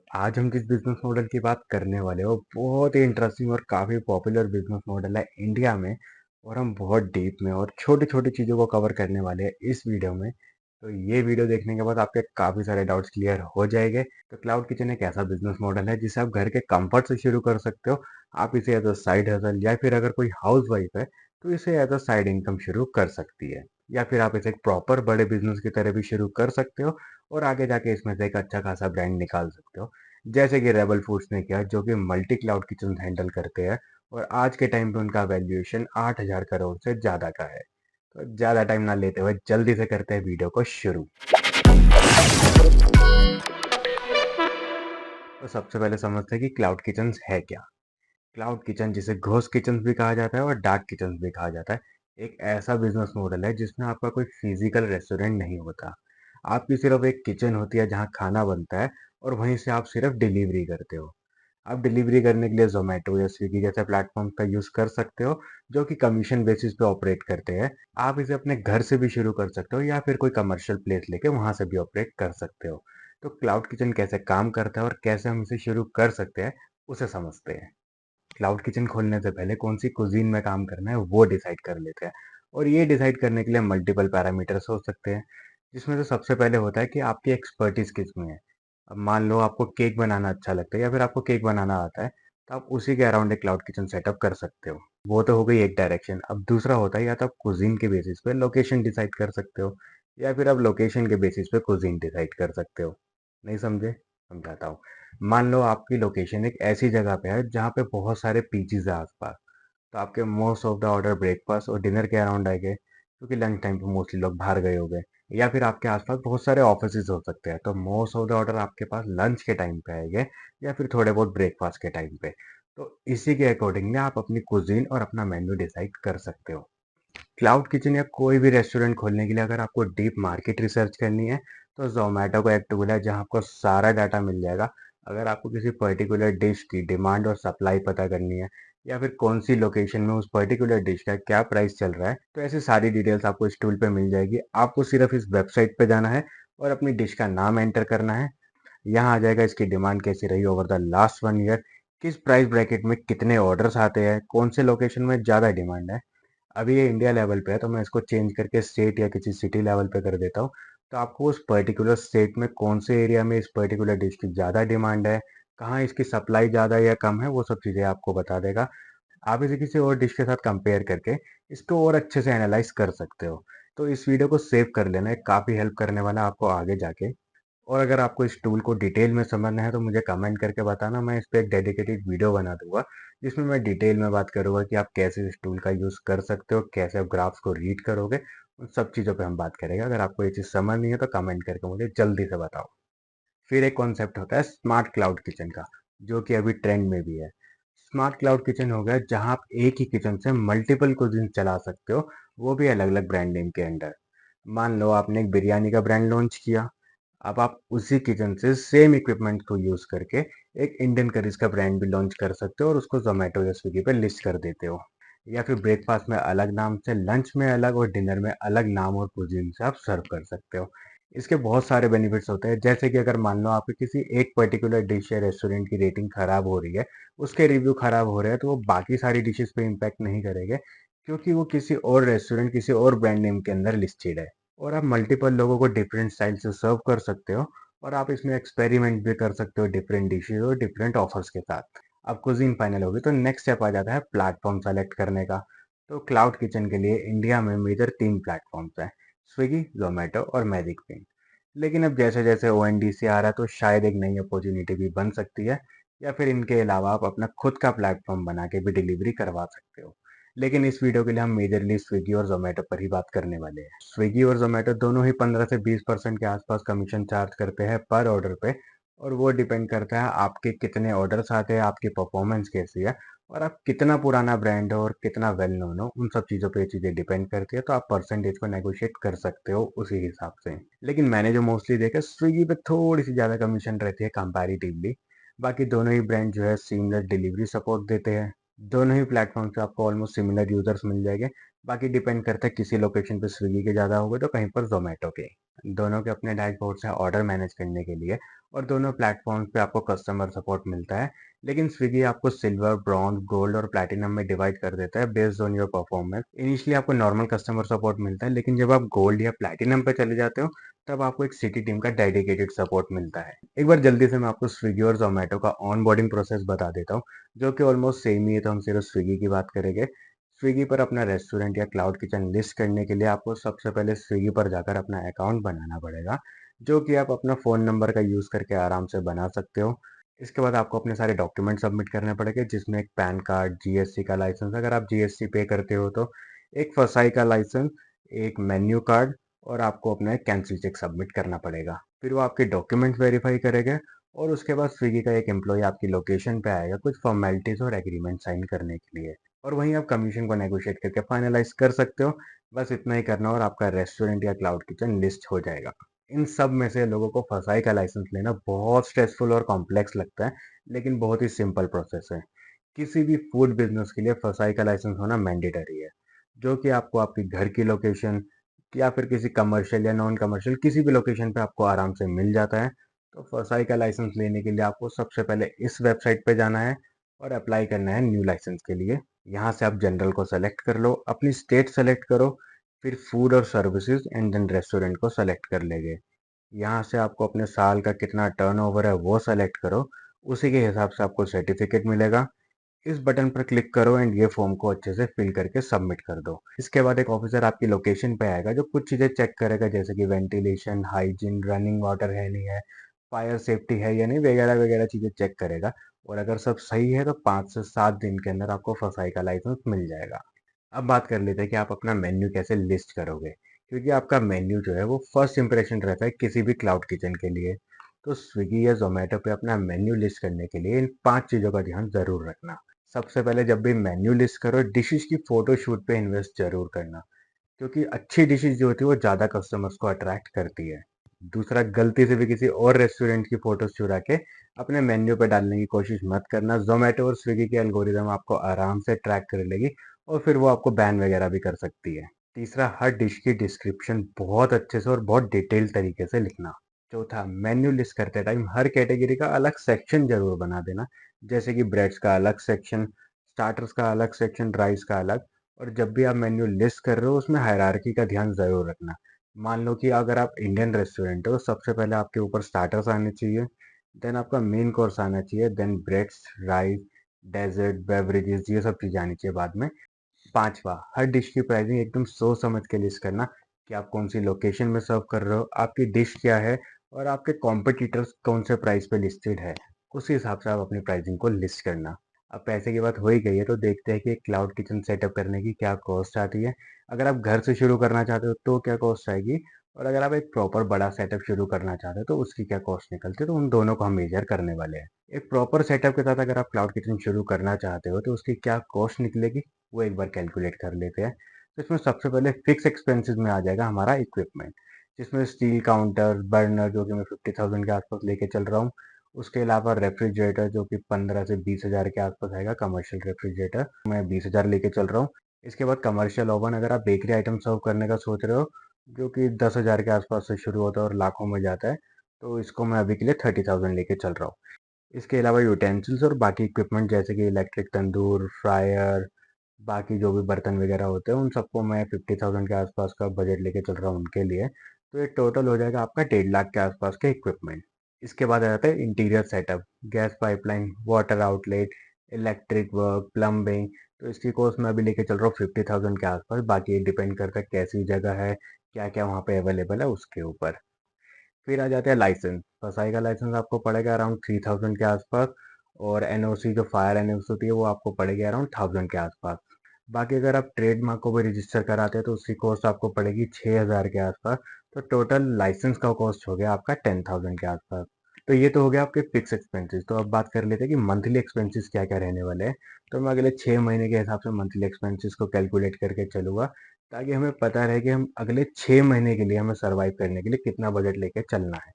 आज हम जिस बिजनेस मॉडल की बात करने वाले हो बहुत ही इंटरेस्टिंग और काफ़ी पॉपुलर बिजनेस मॉडल है इंडिया में। और हम बहुत डीप में और छोटी छोटी चीज़ों को कवर करने वाले हैं इस वीडियो में। तो ये वीडियो देखने के बाद आपके काफ़ी सारे डाउट्स क्लियर हो जाएंगे। तो क्लाउड किचन एक ऐसा बिजनेस मॉडल है जिसे आप घर के कंफर्ट से शुरू कर सकते हो। आप इसे एज अ साइड हसल या फिर अगर कोई हाउस वाइफ है तो इसे एज अ साइड इनकम शुरू कर सकती है। या फिर आप इसे एक प्रॉपर बड़े बिजनेस की तरह भी शुरू कर सकते हो और आगे जाके इसमें से एक अच्छा खासा ब्रांड निकाल सकते हो, जैसे कि रेबल फूड्स ने किया जो कि मल्टी क्लाउड किचन हैंडल करते हैं। और आज के टाइम पे उनका वैल्यूएशन 8,000 करोड़ से ज्यादा का है। तो ज्यादा टाइम ना लेते हुए जल्दी से करते हैं वीडियो को शुरू। तो सबसे पहले समझते हैं कि क्लाउड किचन है क्या। क्लाउड किचन जिसे घोस्ट किचन भी कहा जाता है और डार्क किचन भी कहा जाता है, एक ऐसा बिजनेस मॉडल है जिसमें आपका कोई फिजिकल रेस्टोरेंट नहीं होता। आपकी सिर्फ एक किचन होती है जहाँ खाना बनता है और वहीं से आप सिर्फ डिलीवरी करते हो। आप डिलीवरी करने के लिए ज़ोमैटो या स्विगी जैसे प्लेटफ़ॉर्म का यूज़ कर सकते हो, जो कि कमीशन बेसिस पे ऑपरेट करते हैं। आप इसे अपने घर से भी शुरू कर सकते हो या फिर कोई कमर्शियल प्लेस लेके वहाँ से भी ऑपरेट कर सकते हो। तो क्लाउड किचन कैसे काम करता है और कैसे हम इसे शुरू कर सकते हैं, उसे समझते हैं। क्लाउड किचन खोलने से पहले कौन सी कुजीन में काम करना है वो डिसाइड कर लेते हैं। और ये डिसाइड करने के लिए मल्टीपल पैरामीटर्स हो सकते हैं, जिसमें से सबसे पहले होता है कि आपकी एक्सपर्टीज किस में है। अब मान लो आपको केक बनाना अच्छा लगता है या फिर आपको केक बनाना आता है, तो आप उसी के अराउंड एक क्लाउड किचन सेटअप कर सकते हो। वो तो हो गई एक डायरेक्शन। अब दूसरा होता है या तो आप कुजीन के बेसिस पे लोकेशन डिसाइड कर सकते हो या फिर आप लोकेशन के बेसिस पे कुजीन डिसाइड कर सकते हो। नहीं समझे? समझाता हूँ। मान लो आपकी लोकेशन एक ऐसी जगह पे है जहाँ पे बहुत सारे पीजीज है आसपास, तो आपके most of the order breakfast और डिनर के अराउंड आएंगे, क्योंकि लंच टाइम पे मोस्टली लोग बाहर गए होंगे। या फिर आपके आसपास बहुत सारे ऑफिसेज हो सकते हैं, तो मोस्ट ऑफ द ऑर्डर आपके पास लंच के टाइम पे आएंगे या फिर थोड़े बहुत ब्रेकफास्ट के टाइम पे। तो इसी के अकॉर्डिंगली आप अपनी कुजीन और अपना मेन्यू डिसाइड कर सकते हो। क्लाउड किचन या कोई भी रेस्टोरेंट खोलने के लिए अगर आपको डीप मार्केट रिसर्च करनी है, तो जोमेटो का एक टूल है जहाँ आपको सारा डाटा मिल जाएगा। अगर आपको किसी पर्टिकुलर डिश की डिमांड और सप्लाई पता करनी है या फिर कौन सी लोकेशन में उस पर्टिकुलर डिश का क्या प्राइस चल रहा है, तो ऐसी सारी डिटेल्स आपको इस टूल पे मिल जाएगी। आपको सिर्फ इस वेबसाइट पे जाना है और अपनी डिश का नाम एंटर करना है। यहाँ आ जाएगा इसकी डिमांड कैसी रही ओवर द लास्ट 1 ईयर, किस प्राइस ब्रैकेट में कितने ऑर्डर्स आते हैं, कौन से लोकेशन में ज़्यादा डिमांड है। अभी ये इंडिया लेवल पे है, तो मैं इसको चेंज करके स्टेट या किसी सिटी लेवल पे कर देता हूँ। तो आपको उस पर्टिकुलर स्टेट में कौन से एरिया में इस पर्टिकुलर डिश की ज़्यादा डिमांड है, कहाँ इसकी सप्लाई ज़्यादा या कम है, वो सब चीज़ें आपको बता देगा। आप इसे किसी और डिश के साथ कंपेयर करके इसको और अच्छे से एनालाइज कर सकते हो। तो इस वीडियो को सेव कर लेना, ये काफ़ी हेल्प करने वाला है आपको आगे जाके। और अगर आपको इस टूल को डिटेल में समझना है तो मुझे कमेंट करके बताना, मैं इस पे एक डेडिकेटेड वीडियो बना दूंगा जिसमें मैं डिटेल में बात करूंगा कि आप कैसे इस टूल का यूज़ कर सकते हो, कैसे आप ग्राफ्स को रीड करोगे। उन सब चीज़ों पे हम बात करेंगे। अगर आपको ये चीज़ समझ नहीं है तो कमेंट करके मुझे जल्दी से बताओ। फिर एक कॉन्सेप्ट होता है स्मार्ट क्लाउड किचन का, जो कि अभी ट्रेंड में भी है। स्मार्ट क्लाउड किचन हो गया जहां आप एक ही किचन से मल्टीपल कुजिन चला सकते हो, वो भी अलग अलग ब्रांड नेम के अंडर। मान लो आपने एक बिरयानी का ब्रांड लॉन्च किया, अब आप उसी किचन से सेम इक्विपमेंट को यूज करके एक इंडियन करीज का ब्रांड भी लॉन्च कर सकते हो और उसको जोमेटो या स्विगी पे लिस्ट कर देते हो। या फिर ब्रेकफास्ट में अलग नाम से, लंच में अलग और डिनर में अलग नाम और कुजीन से आप सर्व कर सकते हो। इसके बहुत सारे बेनिफिट्स होते हैं, जैसे कि अगर मान लो आपकी किसी एक पर्टिकुलर डिश या रेस्टोरेंट की रेटिंग खराब हो रही है, उसके रिव्यू खराब हो रहे हैं, तो वो बाकी सारी डिशेस पे इम्पैक्ट नहीं करेंगे, क्योंकि वो किसी और रेस्टोरेंट किसी और ब्रांड नेम के अंदर लिस्टेड है। और आप मल्टीपल लोगों को डिफरेंट स्टाइल से सर्व कर सकते हो और आप इसमें एक्सपेरिमेंट भी कर सकते हो डिफरेंट डिशेज और डिफरेंट ऑफर्स के साथ। अब कुजीन फाइनल होगी तो नेक्स्ट स्टेप आ जाता है प्लेटफॉर्म सेलेक्ट करने का। तो क्लाउड किचन के लिए इंडिया में मेजर 3 प्लेटफॉर्म्स हैं, स्विगी, जोमेटो और मैजिक पिन। लेकिन अब जैसे जैसे ओएनडीसी आ रहा है तो शायद एक नई अपॉर्चुनिटी भी बन सकती है, या फिर इनके अलावा आप अपना खुद का प्लेटफॉर्म बना के भी डिलीवरी करवा सकते हो। लेकिन इस वीडियो के लिए हम मेजरली स्विगी और जोमेटो पर ही बात करने वाले हैं। स्विगी और जोमेटो दोनों ही 15 से 20% के आसपास कमीशन चार्ज करते हैं पर ऑर्डर पे। और वो डिपेंड करता है आपके कितने ऑर्डर्स आते हैं, आपकी परफॉर्मेंस कैसी है और आप कितना पुराना ब्रांड हो और कितना वेल नोन हो, उन सब चीज़ों पे ये चीज़ें डिपेंड करती है। तो आप परसेंटेज को नेगोशिएट कर सकते हो उसी हिसाब से। लेकिन मैंने जो मोस्टली देखा, स्विगी पे थोड़ी सी ज़्यादा कमीशन रहती है कंपैरेटिवली। बाकी दोनों ही ब्रांड जो है सीमलेस डिलीवरी सपोर्ट देते हैं। दोनों ही प्लेटफॉर्म पे आपको ऑलमोस्ट सिमिलर यूजर्स मिल जाएंगे, बाकी डिपेंड करता है, किसी लोकेशन पे स्विगी के ज़्यादा होंगे तो कहीं पर ज़ोमैटो के। दोनों के अपने डैशबोर्ड्स हैं ऑर्डर मैनेज करने के लिए, और दोनों प्लेटफ़ॉर्म्स पे आपको कस्टमर सपोर्ट मिलता है। लेकिन स्विगी आपको सिल्वर, ब्रॉन्ज़, गोल्ड और प्लैटिनम में डिवाइड कर देता है based on your performance. Initially आपको नॉर्मल कस्टमर सपोर्ट मिलता है, लेकिन जब आप गोल्ड या प्लैटिनम पे चले जाते हो, तब आपको एक सिटी टीम का डेडिकेटेड सपोर्ट मिलता है। एक बार जल्दी से मैं आपको स्विगी और ज़ोमैटो का ऑनबोर्डिंग प्रोसेस बता देता हूँ, जो कि ऑलमोस्ट सेम ही है, तो हम सिर्फ स्विगी की बात करेंगे। स्विगी पर अपना रेस्टोरेंट या क्लाउड किचन लिस्ट करने के लिए आपको सबसे पहले स्विगी पर जाकर अपना अकाउंट बनाना पड़ेगा, जो कि आप अपना फ़ोन नंबर का यूज़ करके आराम से बना सकते हो। इसके बाद आपको अपने सारे डॉक्यूमेंट सबमिट करने पड़ेंगे, जिसमें एक पैन कार्ड, जीएसटी का लाइसेंस अगर आप जीएसटी पे करते हो तो, एक फसाई का लाइसेंस, एक मेन्यू कार्ड, और आपको अपना एक कैंसिल चेक सबमिट करना पड़ेगा। फिर वो आपके डॉक्यूमेंट्स वेरीफाई करेंगे, और उसके बाद स्विगी का एक एम्प्लॉय आपकी लोकेशन पे आएगा कुछ फॉर्मेलिटीज़ और एग्रीमेंट साइन करने के लिए। और वहीं आप कमीशन को नेगोशिएट करके फाइनलाइज़ कर सकते हो। बस इतना ही करना और आपका रेस्टोरेंट या क्लाउड किचन लिस्ट हो जाएगा। इन सब में से लोगों को फसाई का लाइसेंस लेना बहुत स्ट्रेसफुल और कॉम्प्लेक्स लगता है, लेकिन बहुत ही सिंपल प्रोसेस है। किसी भी फूड बिजनेस के लिए फसाई का लाइसेंस होना मैंडेटरी है, जो कि आपको आपके घर की लोकेशन या फिर किसी कमर्शियल या नॉन कमर्शियल किसी भी लोकेशन पे आपको आराम से मिल जाता है। तो फसाई का लाइसेंस लेने के लिए आपको सबसे पहले इस वेबसाइट पे जाना है और अप्लाई करना है न्यू लाइसेंस के लिए। यहाँ से आप जनरल को सेलेक्ट कर लो, अपनी स्टेट सेलेक्ट करो, फिर फूड और सर्विसेज एंड देन रेस्टोरेंट को सेलेक्ट कर लेंगे। यहाँ से आपको अपने साल का कितना टर्नओवर है वो सेलेक्ट करो, उसी के हिसाब से आपको सर्टिफिकेट मिलेगा। इस बटन पर क्लिक करो एंड ये फॉर्म को अच्छे से फिल करके सबमिट कर दो। इसके बाद एक ऑफिसर आपकी लोकेशन पे आएगा, जो कुछ चीज़ें चेक करेगा, जैसे कि वेंटिलेशन, हाइजीन, रनिंग वाटर है नहीं है, फायर सेफ्टी है या नहीं, वगैरह वगैरह चीज़ें चेक करेगा। और अगर सब सही है तो 5 से 7 दिन के अंदर आपको फसाई का लाइसेंस मिल जाएगा। अब बात कर लेते हैं कि आप अपना मेन्यू कैसे लिस्ट करोगे, क्योंकि आपका मेन्यू जो है वो फर्स्ट इंप्रेशन रहता है किसी भी क्लाउड किचन के लिए। तो स्विगी या जोमेटो पे अपना मेन्यू लिस्ट करने के लिए इन 5 चीज़ों का ध्यान ज़रूर रखना। सबसे पहले जब भी मेन्यू लिस्ट करो, डिशेस की फोटो शूट पे इन्वेस्ट जरूर करना, क्योंकि अच्छी डिशेस जो होती है वो ज़्यादा कस्टमर्स को अट्रैक्ट करती है। दूसरा, गलती से भी किसी और रेस्टोरेंट की फोटोज चुरा के अपने मेन्यू पे डालने की कोशिश मत करना। जोमेटो और स्विगी की एल्गोरिदम आपको आराम से ट्रैक कर लेगी, और फिर वो आपको बैन वगैरह भी कर सकती है। तीसरा, हर डिश की डिस्क्रिप्शन बहुत अच्छे से और बहुत डिटेल तरीके से लिखना। चौथा, मेन्यू लिस्ट करते टाइम हर कैटेगरी का अलग सेक्शन जरूर बना देना, जैसे कि ब्रेड्स का अलग सेक्शन, स्टार्टर्स का अलग सेक्शन, राइस का अलग। और जब भी आप मेन्यू लिस्ट कर रहे हो, उसमें हायरार्की का ध्यान ज़रूर रखना। मान लो कि अगर आप इंडियन रेस्टोरेंट हो, तो सबसे पहले आपके ऊपर स्टार्टर्स आने चाहिए, देन आपका मेन कोर्स आना चाहिए, then breads, rice, dessert, beverages, ये सब चीज़ें आनी चाहिए बाद में। पांचवा, हर डिश की प्राइसिंग एकदम सोच समझ के लिस्ट करना, कि आप कौन सी लोकेशन में सर्व कर रहे हो, आपकी डिश क्या है, और आपके कॉम्पिटिटर्स कौन से प्राइस पे लिस्टेड है। उसी हिसाब से आप अपनी प्राइसिंग को लिस्ट करना। अब पैसे की बात हो ही गई है, तो देखते हैं कि एक क्लाउड किचन सेटअप करने की क्या कॉस्ट आती है। अगर आप घर से शुरू करना चाहते हो तो क्या कॉस्ट आएगी, और अगर आप एक प्रॉपर बड़ा सेटअप शुरू करना चाहते हो तो उसकी क्या कॉस्ट निकलती है, तो उन दोनों को हम मेजर करने वाले हैं। एक प्रॉपर सेटअप के साथ अगर आप क्लाउड किचन शुरू करना चाहते हो तो उसकी क्या कॉस्ट निकलेगी, वो एक बार कैलकुलेट कर लेते हैं। तो इसमें सबसे पहले फिक्स एक्सपेंसेस में आ जाएगा हमारा इक्विपमेंट, जिसमें स्टील काउंटर, बर्नर जो कि मैं 50,000 के आसपास लेके चल रहा हूँ। उसके अलावा रेफ्रिजरेटर जो कि 15 से 20 हज़ार के आसपास आएगा, कमर्शियल रेफ्रिजरेटर मैं 20 हज़ार लेके चल रहा हूँ। इसके बाद कमर्शियल ओवन, अगर आप बेकरी आइटम सर्व करने का सोच रहे हो, जो कि 10 हज़ार के आसपास से शुरू होता है और लाखों में जाता है, तो इसको मैं अभी के लिए 30,000 लेके चल रहा हूँ। इसके अलावा यूटेंसिल्स और बाकी इक्विपमेंट, जैसे कि इलेक्ट्रिक तंदूर, फ्रायर, बाकी जो भी बर्तन वगैरह होते हैं, उन सबको मैं 50,000 के आसपास का बजट लेके चल रहा हूँ उनके लिए। तो ये टोटल हो जाएगा आपका 1.5 लाख के आसपास के इक्विपमेंट। इसके बाद आ जाता है interior setup, gas pipeline, water outlet, electric work, plumbing. तो इसकी कॉस्ट मैं अभी लेके चल रहा हूँ 50,000 के आसपास। बाकी ये डिपेंड करता है कैसी जगह है, क्या क्या वहाँ पे अवेलेबल है उसके ऊपर। फिर आ जाते हैं लाइसेंस। फसाई का लाइसेंस आपको पड़ेगा अराउंड 3,000 के आसपास, और एनओसी जो फायर एनओसी होती है वो आपको पड़ेगी अराउंड 1,000 के आसपास। बाकी अगर आप ट्रेडमार्क को भी रजिस्टर कराते हैं तो उसकी कॉस्ट आपको पड़ेगी 6,000 के आसपास। तो टोटल लाइसेंस का कॉस्ट हो गया आपका 10,000 के आसपास। तो ये तो हो गया आपके फिक्स एक्सपेंसेस। तो अब बात कर लेते हैं कि मंथली एक्सपेंसेस क्या क्या रहने वाले हैं। तो मैं अगले 6 महीने के हिसाब से मंथली एक्सपेंसेस को कैलकुलेट करके चलूंगा, ताकि हमें पता रहे कि हम अगले 6 महीने के लिए हमें सर्वाइव करने के लिए कितना बजट लेके चलना है।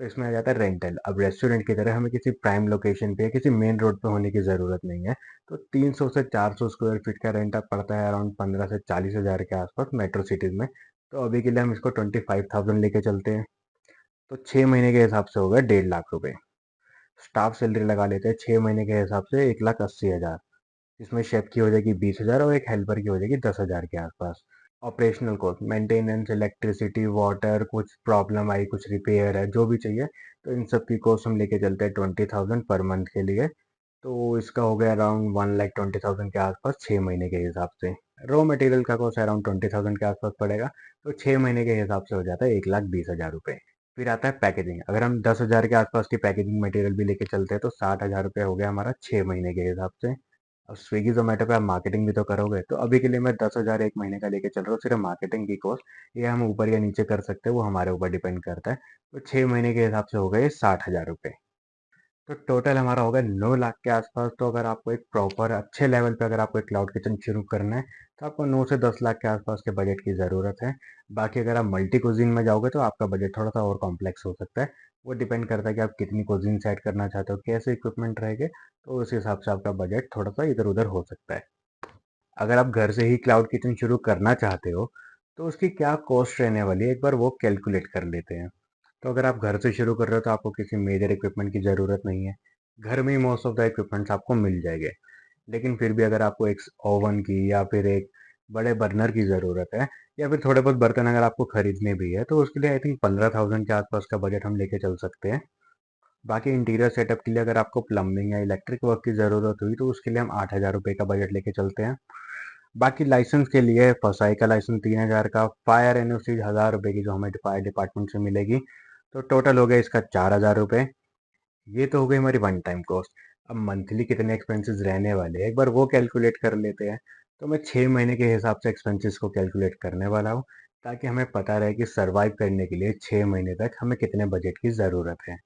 तो इसमें आ जाता है रेंटल। अब रेस्टोरेंट की तरह हमें किसी प्राइम लोकेशन पे या किसी मेन रोड पे होने की ज़रूरत नहीं है। तो 300 से 400 स्क्वायर फीट का रेंट अब पड़ता है अराउंड 15 से 40 हज़ार के आसपास मेट्रो सिटीज़ में। तो अभी के लिए हम इसको 25,000 लेके चलते हैं। तो 6 महीने के हिसाब से होगा 1.5 लाख रुपए। स्टाफ सैलरी लगा लेते हैं 6 महीने के हिसाब से 1,80,000। इसमें शेफ की हो जाएगी 20,000 और एक हेल्पर की हो जाएगी 10,000 के आसपास। Operational cost maintenance, electricity, water, कुछ प्रॉब्लम आई, कुछ रिपेयर है, जो भी चाहिए, तो इन सब की कॉस्ट हम लेके चलते हैं 20,000 पर मंथ के लिए। तो इसका हो गया अराउंड 1,20,000 के आसपास 6 महीने के हिसाब से। रॉ मटेरियल का कॉस्ट अराउंड 20,000 के आसपास पड़ेगा। तो 6 महीने के हिसाब से हो जाता है 1,20,000 रुपये। फिर आता है पैकेजिंग। अगर हम 10,000 के आसपास की पैकेजिंग मटेरियल भी लेके चलते हैं तो 60,000 रुपये हो गया हमारा 6 महीने के हिसाब से। अब स्विगी जोमेटो पे आप मार्केटिंग भी तो करोगे, तो अभी के लिए मैं 10,000 एक महीने का लेके चल रहा हूँ सिर्फ मार्केटिंग की कॉस्ट। ये हम ऊपर या नीचे कर सकते हैं, वो हमारे ऊपर डिपेंड करता है। तो 6 महीने के हिसाब से हो गए 60,000 रुपये। तो टोटल हमारा होगा 9 लाख के आसपास। तो अगर आपको एक प्रॉपर अच्छे लेवल पे अगर आपको एक क्लाउड किचन शुरू करना है तो आपको 9 से 10 लाख के आसपास के बजट की ज़रूरत है। बाकी अगर आप मल्टी कुजीन में जाओगे तो आपका बजट थोड़ा सा और कॉम्प्लेक्स हो सकता है। वो डिपेंड करता है कि आप कितनी कुजीन ऐड करना चाहते हो, कैसे इक्विपमेंट रहेंगे, तो उस हिसाब से आपका बजट थोड़ा सा इधर उधर हो सकता है। अगर आप घर से ही क्लाउड किचन शुरू करना चाहते हो तो उसकी क्या कॉस्ट रहने वाली है, एक बार वो कैलकुलेट कर लेते हैं। तो अगर आप घर से शुरू कर रहे हो तो आपको किसी मेजर इक्विपमेंट की ज़रूरत नहीं है। घर में ही मोस्ट ऑफ द इक्विपमेंट्स आपको मिल जाएंगे। लेकिन फिर भी अगर आपको एक ओवन की या फिर एक बड़े बर्नर की ज़रूरत है या फिर थोड़े बहुत बर्तन अगर आपको खरीदने भी है तो उसके लिए आई थिंक 15,000 के आसपास का बजट हम लेके चल सकते हैं। बाकी इंटीरियर सेटअप के लिए अगर आपको प्लम्बिंग या इलेक्ट्रिक वर्क की ज़रूरत हुई तो उसके लिए हम 8,000 रुपये का बजट लेके चलते हैं। बाकी लाइसेंस के लिए फसाई का लाइसेंस 3,000 का, फायर एनओसी 1,000 रुपये की जो हमें फायर डिपार्टमेंट से मिलेगी। तो टोटल हो गया इसका 4,000 रुपये। ये तो हो गई हमारी वन टाइम कॉस्ट। अब मंथली कितने एक्सपेंसेस रहने वाले हैं एक बार वो कैलकुलेट कर लेते हैं। तो मैं 6 महीने के हिसाब से एक्सपेंसेस को कैलकुलेट करने वाला हूँ ताकि हमें पता रहे कि सरवाइव करने के लिए 6 महीने तक हमें कितने बजट की ज़रूरत है।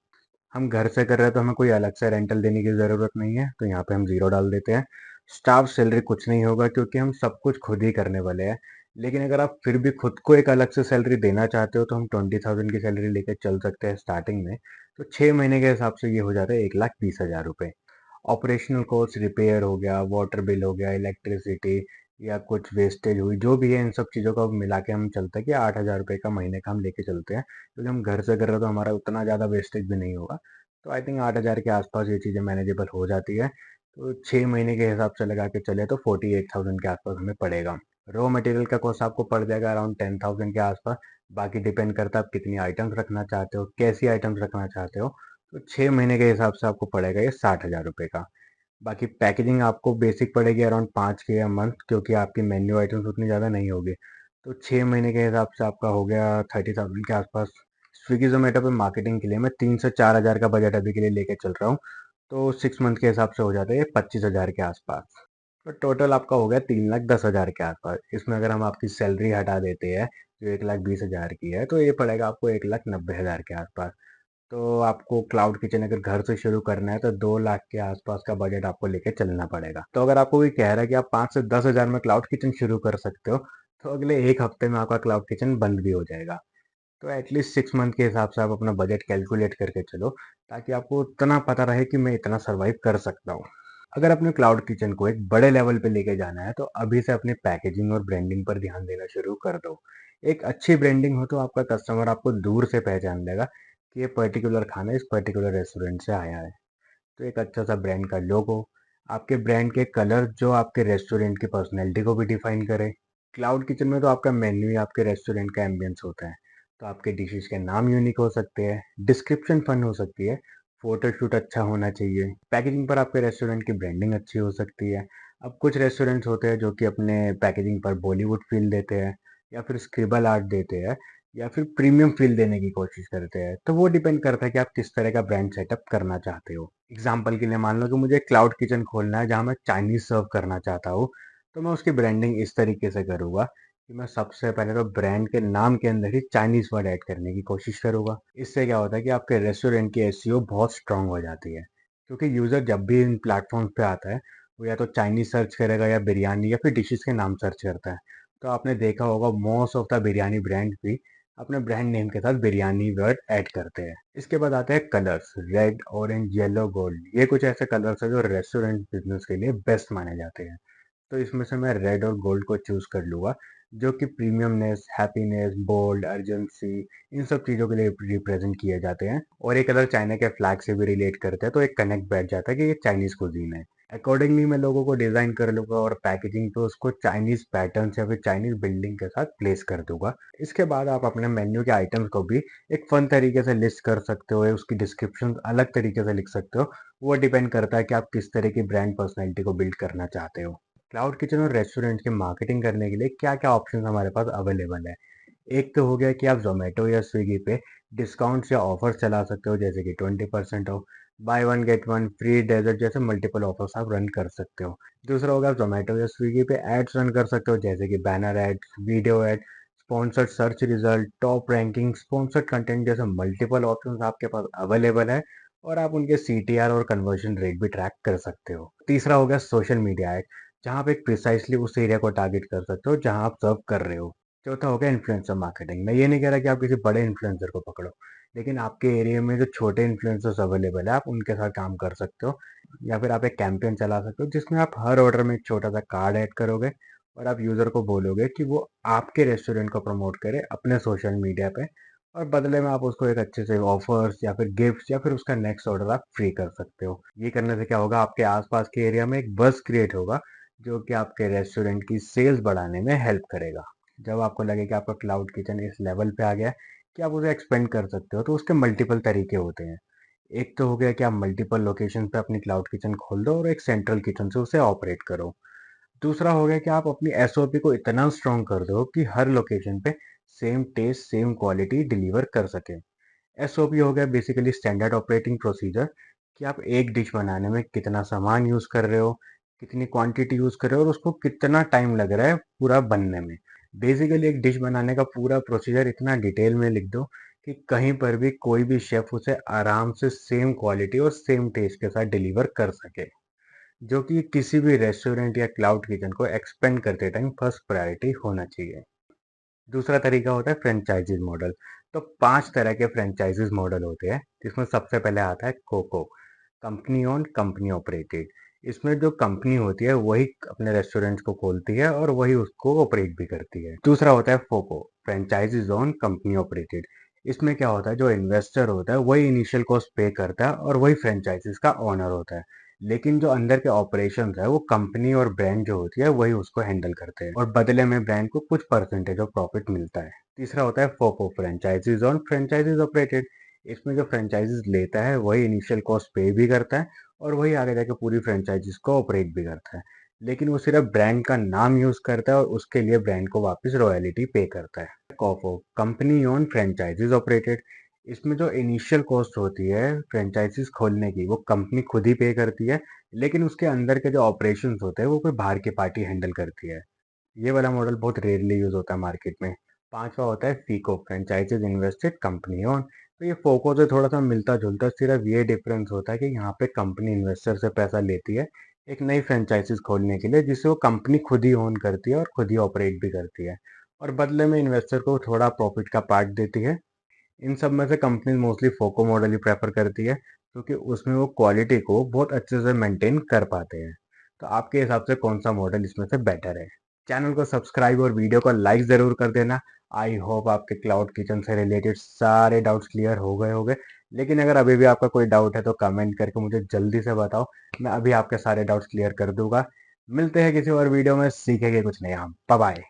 हम घर से कर रहे हैं तो हमें कोई अलग से रेंटल देने की ज़रूरत नहीं है, तो यहाँ पे हम ज़ीरो डाल देते हैं। स्टाफ सैलरी कुछ नहीं होगा क्योंकि हम सब कुछ खुद ही करने वाले हैं। लेकिन अगर आप फिर भी खुद को एक अलग से सैलरी देना चाहते हो तो हम 20,000 की सैलरी लेके चल सकते हैं स्टार्टिंग में। तो 6 महीने के हिसाब से ये हो जाता है 1,20,000 रुपये। ऑपरेशनल कॉस्ट रिपेयर हो गया, वाटर बिल हो गया, इलेक्ट्रिसिटी या कुछ वेस्टेज हुई, जो भी है इन सब चीज़ों को मिला के हम चलते हैं कि 8,000 रुपये का महीने का हम लेके चलते हैं। क्योंकि हम घर से कर रहे हैं तो हमारा उतना ज़्यादा वेस्टेज भी नहीं होगा। तो आई थिंक 8,000 के आसपास ये चीज़ें मैनेजेबल हो जाती है। तो 6 महीने के हिसाब से लगा के चले तो 48,000 के आसपास हमें पड़ेगा। रॉ मटेरियल का कॉस्ट आपको पड़ जाएगा अराउंड 10,000 के आसपास। बाकी डिपेंड करता है आप कितनी आइटम्स रखना चाहते हो, कैसी आइटम्स रखना चाहते हो। तो 6 महीने के हिसाब से आपको पड़ेगा ये 60,000 रुपये का। बाकी पैकेजिंग आपको बेसिक पड़ेगी अराउंड 5 के a मंथ, क्योंकि आपकी मेन्यू आइटम्स उतनी ज़्यादा नहीं होगी। तो 6 महीने के हिसाब से आपका हो गया 30,000 के आसपास। स्विगी जोमेटो पे मार्केटिंग के लिए मैं 3 से 4 हज़ार का बजट अभी के लिए लेके चल रहा हूँ। तो 6 मंथ के हिसाब से हो जाता है ये 25,000 के आसपास। तो टोटल आपका हो गया 3,10,000 के आसपास। इसमें अगर हम आपकी सैलरी हटा देते हैं जो 1,20,000 की है, तो ये पड़ेगा आपको 1,90,000 के आसपास। तो आपको क्लाउड किचन अगर घर से शुरू करना है तो 2 लाख के आसपास का बजट आपको लेके चलना पड़ेगा। तो अगर आपको कोई कह रहा है कि आप 5 से 10 हज़ार में क्लाउड किचन शुरू कर सकते हो, तो अगले एक हफ्ते में आपका क्लाउड किचन बंद भी हो जाएगा। तो एटलीस्ट 6 मंथ के हिसाब से आप अपना बजट कैलकुलेट करके चलो, ताकि आपको उतना पता रहे कि मैं इतना सर्वाइव कर सकता हूँ। अगर अपने क्लाउड किचन को एक बड़े लेवल पे लेके जाना है तो अभी से अपने पैकेजिंग और ब्रांडिंग पर ध्यान देना शुरू कर दो। एक अच्छी ब्रांडिंग हो तो आपका कस्टमर आपको दूर से पहचान लेगा कि ये पर्टिकुलर खाना इस पर्टिकुलर रेस्टोरेंट से आया है। तो एक अच्छा सा ब्रांड का लोगो, आपके ब्रांड के कलर जो आपके रेस्टोरेंट की पर्सनैलिटी को भी डिफाइन करे। क्लाउड किचन में तो आपका मेन्यू ही आपके रेस्टोरेंट का एम्बियंस होता है। तो आपके डिशेस के नाम यूनिक हो सकते हैं, डिस्क्रिप्शन फन हो सकती है, फोटो शूट अच्छा होना चाहिए, पैकेजिंग पर आपके रेस्टोरेंट की ब्रांडिंग अच्छी हो सकती है। अब कुछ रेस्टोरेंट्स होते हैं जो कि अपने पैकेजिंग पर बॉलीवुड फील देते हैं, या फिर स्क्रिबल आर्ट देते हैं, या फिर प्रीमियम फील देने की कोशिश करते हैं। तो वो डिपेंड करता है कि आप किस तरह का ब्रांड सेटअप करना चाहते हो। एग्जाम्पल के लिए मान लो कि मुझे क्लाउड किचन खोलना है जहाँ मैं चाइनीज सर्व करना चाहता हूँ। तो मैं उसकी ब्रांडिंग इस तरीके से करूँगा कि मैं सबसे पहले तो ब्रांड के नाम के अंदर ही चाइनीज वर्ड ऐड करने की कोशिश करूँगा। इससे क्या होता है कि आपके रेस्टोरेंट की एसईओ बहुत स्ट्रांग हो जाती है, क्योंकि यूज़र जब भी इन प्लेटफॉर्म्स पे आता है वो या तो चाइनीज सर्च करेगा या बिरयानी या फिर डिशेस के नाम सर्च करता है। तो आपने देखा होगा most of the biryani brand भी अपने ब्रांड नेम के साथ बिरयानी वर्ड ऐड करते हैं। इसके बाद आते हैं colours, red, orange, yellow, gold. ये कुछ ऐसे कलर्स हैं जो रेस्टोरेंट बिजनेस के लिए बेस्ट माने जाते हैं। तो इसमें से मैं रेड और गोल्ड को चूज कर लूंगा, जो कि प्रीमियमनेस, हैप्पीनेस, बोल्ड, अर्जेंसी, इन सब चीजों के लिए रिप्रेजेंट किए जाते हैं। और ये कलर चाइना के फ्लैग से भी रिलेट करते हैं, तो एक कनेक्ट बैठ जाता है कि ये चाइनीज कुजीन है। अकॉर्डिंगली मैं लोगों को डिजाइन कर लूंगा और पैकेजिंग पे उसको चाइनीज पैटर्न या फिर चाइनीज बिल्डिंग के साथ प्लेस कर दूंगा। इसके बाद आप अपने मेन्यू के आइटम्स को भी एक फन तरीके से लिस्ट कर सकते हो, या उसकी डिस्क्रिप्शन अलग तरीके से लिख सकते हो। वो डिपेंड करता है कि आप किस तरह की ब्रांड पर्सनैलिटी को बिल्ड करना चाहते हो। क्लाउड किचन और रेस्टोरेंट की मार्केटिंग करने के लिए क्या-क्या ऑप्शंस हमारे पास अवेलेबल है। एक तो हो गया कि आप ज़ोमैटो या स्विगी पे डिस्काउंट्स या ऑफर्स चला सकते हो, जैसे कि 20% off, buy one get one free dessert जैसे मल्टीपल ऑफर्स आप रन कर सकते हो। दूसरा होगा, आप ज़ोमैटो या स्विगी पे एड्स रन कर सकते हो, जैसे कि banner ads, video ad, sponsored search result, top ranking, sponsored content जैसे मल्टीपल ऑप्शंस आपके पास अवेलेबल है। और आप उनके सीटीआर और कन्वर्जन रेट भी ट्रैक कर सकते हो। तीसरा हो गया सोशल मीडिया एड, जहाँ पे प्रिसाइसली उस एरिया को टारगेट कर सकते हो जहाँ आप सर्व कर रहे हो। चौथा हो गया इन्फ्लुएंसर मार्केटिंग। मैं ये नहीं कह रहा कि आप किसी बड़े इन्फ्लुएंसर को पकड़ो, लेकिन आपके एरिया में जो छोटे इन्फ्लुएंसर्स अवेलेबल है, आप उनके साथ काम कर सकते हो। या फिर आप एक कैंपेन चला सकते हो, जिसमें आप हर ऑर्डर में एक छोटा सा कार्ड ऐड करोगे, और आप यूजर को बोलोगे कि वो आपके रेस्टोरेंट को प्रमोट करे अपने सोशल मीडिया पे, और बदले में आप उसको एक अच्छे से ऑफर्स या फिर गिफ्ट्स या फिर उसका नेक्स्ट ऑर्डर आप फ्री कर सकते हो। ये करने से क्या होगा, आपके आसपास के एरिया में एक बज़ क्रिएट होगा, जो कि आपके रेस्टोरेंट की सेल्स बढ़ाने में हेल्प करेगा। जब आपको लगे कि आपका क्लाउड किचन इस लेवल पे आ गया है कि आप उसे एक्सपेंड कर सकते हो, तो उसके मल्टीपल तरीके होते हैं। एक तो हो गया कि आप मल्टीपल लोकेशन पे अपनी क्लाउड किचन खोल दो और एक सेंट्रल किचन से उसे ऑपरेट करो। दूसरा हो गया कि आप अपनी एसओपी को इतना स्ट्रॉन्ग कर दो कि हर लोकेशन पे same taste, same quality deliver कर सके। एसओपी हो गया बेसिकली स्टैंडर्ड ऑपरेटिंग प्रोसीजर, कि आप एक डिश बनाने में कितना सामान यूज कर रहे हो, कितनी क्वांटिटी यूज कर रहे हो, और उसको कितना टाइम लग रहा है पूरा बनने में। बेसिकली एक डिश बनाने का पूरा प्रोसीजर इतना डिटेल में लिख दो कि कहीं पर भी कोई भी शेफ उसे आराम से सेम क्वालिटी और सेम टेस्ट के साथ डिलीवर कर सके, जो कि किसी भी रेस्टोरेंट या क्लाउड किचन को एक्सपेंड करते टाइम फर्स्ट प्रायोरिटी होना चाहिए। दूसरा तरीका होता है फ्रेंचाइजीज मॉडल। तो 5 तरह के फ्रेंचाइजीज मॉडल होते हैं, जिसमें सबसे पहले आता है COCO, company owned company operated. इसमें जो कंपनी होती है वही अपने रेस्टोरेंट को खोलती है और वही उसको ऑपरेट भी करती है। दूसरा होता है फोको, फ्रेंचाइजीज ओन कंपनी ऑपरेटेड। इसमें क्या होता है, जो इन्वेस्टर होता है वही इनिशियल कॉस्ट पे करता है और वही फ्रेंचाइजीज का ओनर होता है, लेकिन जो अंदर के ऑपरेशंस है वो कंपनी और ब्रांड जो होती है वही उसको हैंडल करते हैं, और बदले में ब्रांड को कुछ परसेंटेज ऑफ प्रॉफिट मिलता है। तीसरा होता है फोको, फ्रेंचाइजीज ऑन फ्रेंचाइजीज ऑपरेटेड। इसमें जो फ्रेंचाइजीज लेता है वही इनिशियल कॉस्ट पे भी करता है और वही आगे जाके पूरी फ्रेंचाइजीज को ऑपरेट भी करता है, लेकिन वो सिर्फ ब्रांड का नाम यूज करता है और उसके लिए ब्रांड को वापस रॉयल्टी पे करता है। कॉफो, कंपनी ओन फ्रेंचाइजीज ऑपरेटेड। इसमें जो इनिशियल कॉस्ट होती है फ्रेंचाइजीज खोलने की वो कंपनी खुद ही पे करती है, लेकिन उसके अंदर के जो ऑपरेशंस होते हैं वो कोई बाहर की पार्टी हैंडल करती है। ये वाला मॉडल बहुत रेयरली यूज होता है मार्केट में। पांचवा होता है फीको, फ्रेंचाइजीज इन्वेस्टेड कंपनी ओन। तो ये फोको से थोड़ा सा मिलता जुलता, सिर्फ ये डिफरेंस होता है कि यहाँ पे कंपनी इन्वेस्टर से पैसा लेती है एक नई फ्रेंचाइजीज खोलने के लिए, जिसे वो कंपनी खुद ही ओन करती है और खुद ही ऑपरेट भी करती है, और बदले में इन्वेस्टर को थोड़ा प्रॉफिट का पार्ट देती है। इन सब में से कंपनी मोस्टली फोको मॉडल ही प्रेफर करती है, क्योंकि उसमें वो क्वालिटी को बहुत अच्छे से मेंटेन कर पाते हैं। तो आपके हिसाब से कौन सा मॉडल इसमें से बेटर है? चैनल को सब्सक्राइब और वीडियो को लाइक ज़रूर कर देना। आई होप आपके क्लाउड किचन से रिलेटेड सारे डाउट्स क्लियर हो गए होंगे। लेकिन अगर अभी भी आपका कोई डाउट है तो कमेंट करके मुझे जल्दी से बताओ, मैं अभी आपके सारे डाउट्स क्लियर कर दूंगा। मिलते हैं किसी और वीडियो में, सीखेंगे कुछ नया। Bye bye.